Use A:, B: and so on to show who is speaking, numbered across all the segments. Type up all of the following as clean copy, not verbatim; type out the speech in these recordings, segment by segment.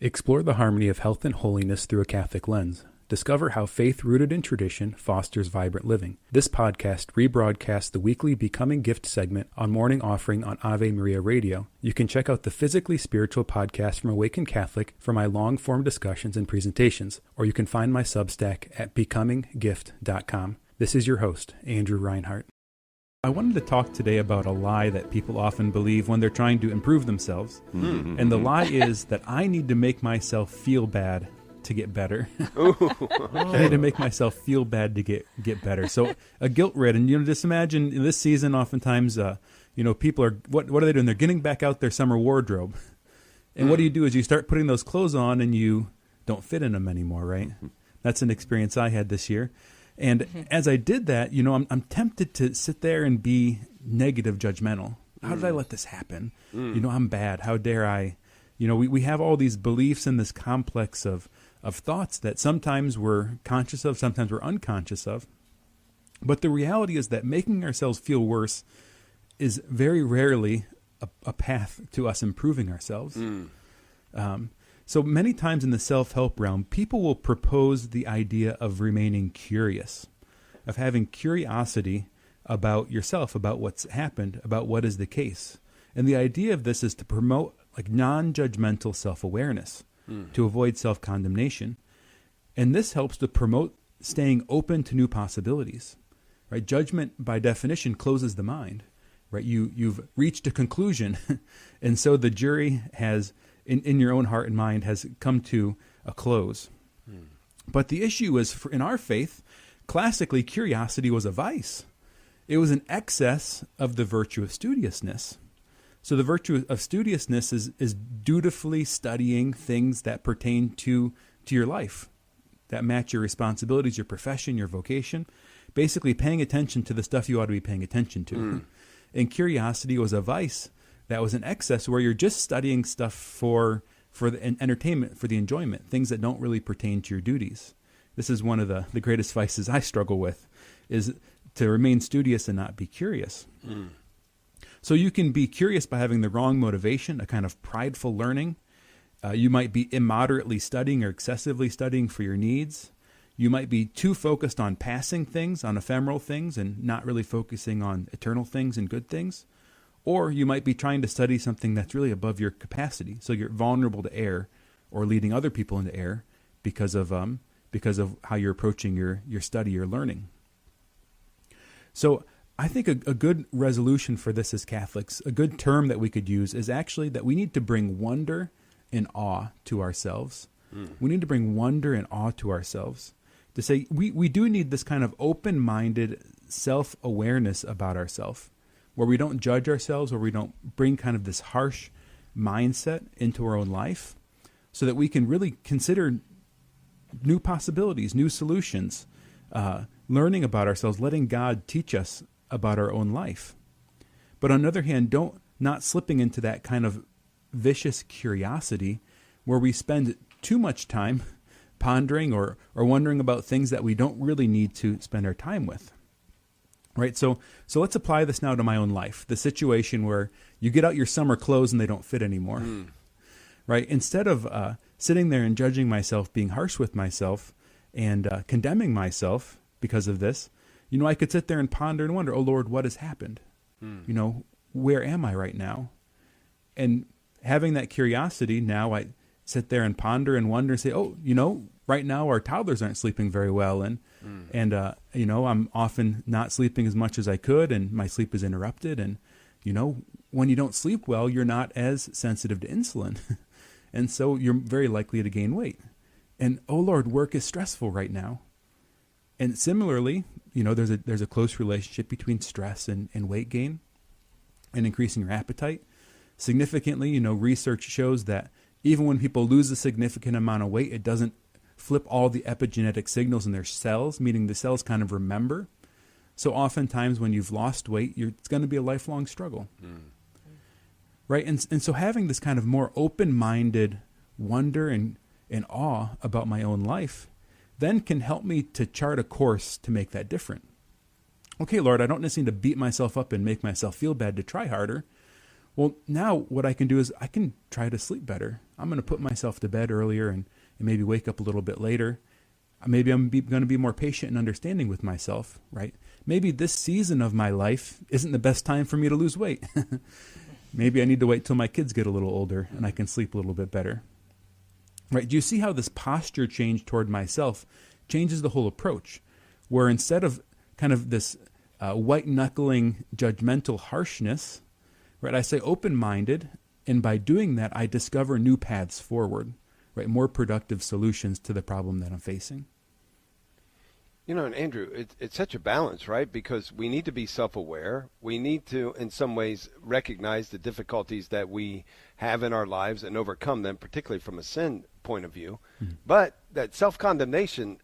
A: Explore the harmony of health and holiness through a Catholic lens. Discover how faith rooted in tradition fosters vibrant living. This podcast rebroadcasts the weekly Becoming Gift segment on Morning Offering on Ave Maria Radio. You can check out the Physically Spiritual podcast from Awakened Catholic for my long-form discussions and presentations, or you can find my Substack at becominggift.com. This is your host, Andrew Reinhardt. I wanted to talk today about a lie that people often believe when they're trying to improve themselves. Mm-hmm. And the lie is that I need to make myself feel bad to get better. I need to make myself feel bad to get better. So a guilt-ridden, just imagine in this season, oftentimes, people are, what are they doing? They're getting back out their summer wardrobe. And what do? Is you start putting those clothes on and you don't fit in them anymore, right? That's an experience I had this year. And as I did that, I'm tempted to sit there and be negative judgmental. How did I let this happen? I'm bad. How dare I? We have all these beliefs in this complex of thoughts that sometimes we're conscious of, sometimes we're unconscious of. But the reality is that making ourselves feel worse is very rarely a path to us improving ourselves. So many times in the self-help realm, people will propose the idea of remaining curious, of having curiosity about yourself, about what's happened, about what is the case. And the idea of this is to promote non-judgmental self-awareness, to avoid self-condemnation. And this helps to promote staying open to new possibilities. Right? Judgment, by definition, closes the mind. Right? You've reached a conclusion, and so the jury has, in your own heart and mind, has come to a close. But the issue is, in our faith, classically, curiosity was a vice. It was an excess of the virtue of studiousness. So the virtue of studiousness is dutifully studying things that pertain to your life, that match your responsibilities, your profession, your vocation, basically paying attention to the stuff you ought to be paying attention to. And curiosity was a vice that was an excess where you're just studying stuff for the entertainment, for the enjoyment, things that don't really pertain to your duties. This is one of the greatest vices I struggle with, is to remain studious and not be curious. So you can be curious by having the wrong motivation, a kind of prideful learning. You might be immoderately studying or excessively studying for your needs. You might be too focused on passing things, on ephemeral things, and not really focusing on eternal things and good things. Or you might be trying to study something that's really above your capacity. So you're vulnerable to error or leading other people into error because of how you're approaching your study, your learning. So I think a good resolution for this as Catholics, a good term that we could use is actually that we need to bring wonder and awe to ourselves. We need to bring wonder and awe to ourselves. To say we do need this kind of open-minded self-awareness about ourselves, where we don't judge ourselves, where we don't bring kind of this harsh mindset into our own life, so that we can really consider new possibilities, new solutions, learning about ourselves, letting God teach us about our own life. But on the other hand, not slipping into that kind of vicious curiosity where we spend too much time pondering or wondering about things that we don't really need to spend our time with. Right? So let's apply this now to my own life. The situation where you get out your summer clothes and they don't fit anymore. Right? Instead of sitting there and judging myself, being harsh with myself, and condemning myself because of this, I could sit there and ponder and wonder, oh Lord, what has happened? Where am I right now? And having that curiosity, now I sit there and ponder and wonder and say, oh, right now our toddlers aren't sleeping very well. And I'm often not sleeping as much as I could, and my sleep is interrupted. And, when you don't sleep well, you're not as sensitive to insulin. And so you're very likely to gain weight. And, oh Lord, work is stressful right now. And similarly, there's a close relationship between stress and weight gain and increasing your appetite. Significantly, research shows that even when people lose a significant amount of weight, it doesn't flip all the epigenetic signals in their cells, meaning the cells kind of remember. So oftentimes when you've lost weight, it's going to be a lifelong struggle. Right? And so having this kind of more open-minded wonder and awe about my own life then can help me to chart a course to make that different. Okay, Lord, I don't necessarily need to beat myself up and make myself feel bad to try harder. Well, now what I can do is I can try to sleep better. I'm going to put myself to bed earlier and maybe wake up a little bit later. Maybe I'm going to be more patient and understanding with myself, right? Maybe this season of my life isn't the best time for me to lose weight. Maybe I need to wait till my kids get a little older and I can sleep a little bit better. Right? Do you see how this posture change toward myself changes the whole approach? Where instead of kind of this white-knuckling, judgmental harshness, right, I say open-minded, and by doing that, I discover new paths forward, right, more productive solutions to the problem that I'm facing.
B: You know, and Andrew, it's such a balance, right? Because we need to be self-aware. We need to, in some ways, recognize the difficulties that we have in our lives and overcome them, particularly from a sin point of view. Mm-hmm. But that self-condemnation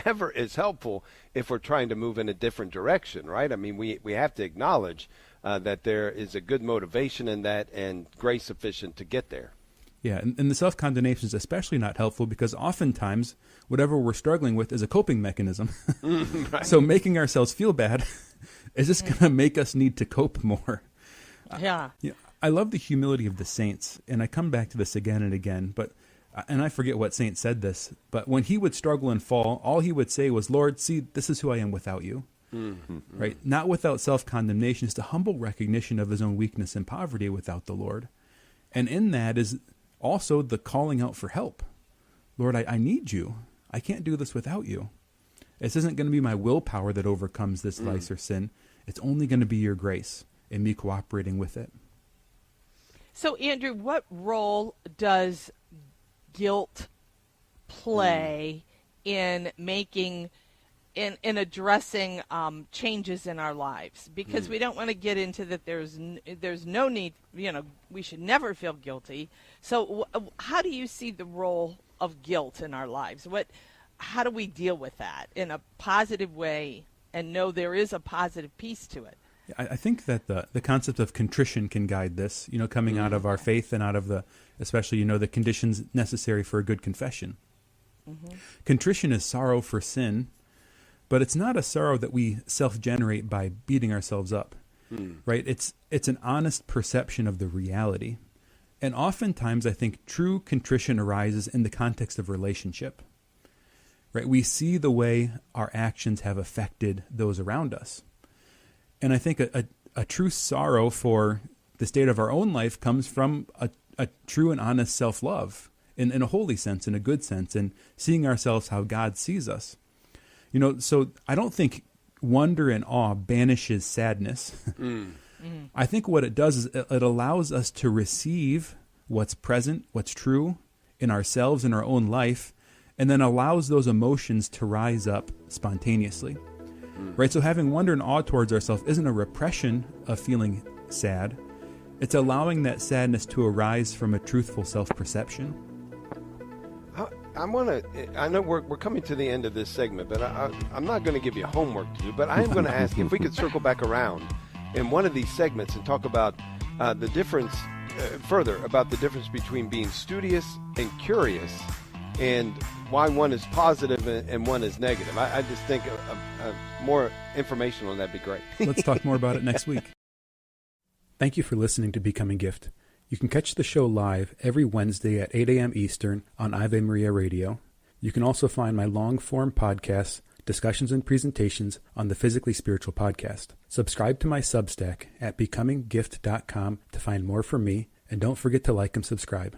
B: never is helpful if we're trying to move in a different direction, right? I mean, we have to acknowledge that there is a good motivation in that and grace sufficient to get there.
A: Yeah, and the self-condemnation is especially not helpful because oftentimes whatever we're struggling with is a coping mechanism. Right. So making ourselves feel bad is just going to make us need to cope more.
C: Yeah.
A: I love the humility of the saints, and I come back to this again and again, and I forget what saint said this, but when he would struggle and fall, all he would say was, Lord, see, this is who I am without you. Mm-hmm. Right? Not without self-condemnation, just a humble recognition of his own weakness and poverty without the Lord. And in that is also the calling out for help. Lord, I need you. I can't do this without you. This isn't going to be my willpower that overcomes this vice or sin. It's only going to be your grace and me cooperating with it.
C: So, Andrew, what role does guilt play in making, in addressing changes in our lives? Because we don't want to get into that there's no need, we should never feel guilty. So how do you see the role of guilt in our lives? How do we deal with that in a positive way and know there is a positive piece to it?
A: I think that the concept of contrition can guide this, coming out of our faith and out of especially, the conditions necessary for a good confession. Mm-hmm. Contrition is sorrow for sin, but it's not a sorrow that we self-generate by beating ourselves up, right? It's an honest perception of the reality. And oftentimes I think true contrition arises in the context of relationship, right? We see the way our actions have affected those around us. And I think a true sorrow for the state of our own life comes from a true and honest self-love in a holy sense, in a good sense, and seeing ourselves how God sees us. So I don't think wonder and awe banishes sadness. I think what it does is it allows us to receive what's present, what's true in ourselves, in our own life, and then allows those emotions to rise up spontaneously. Right? So having wonder and awe towards ourselves isn't a repression of feeling sad. It's allowing that sadness to arise from a truthful self-perception.
B: I know we're coming to the end of this segment, but I'm not going to give you homework to do, but I am going to ask if we could circle back around in one of these segments and talk about the difference, further about the difference between being studious and curious and why one is positive and one is negative. I just think more information on that would be great.
A: Let's talk more about it next week. Thank you for listening to Becoming Gift. You can catch the show live every Wednesday at 8 a.m. Eastern on Ave Maria Radio. You can also find my long-form podcasts, discussions, and presentations on the Physically Spiritual podcast. Subscribe to my Substack at becominggift.com to find more from me, and don't forget to like and subscribe.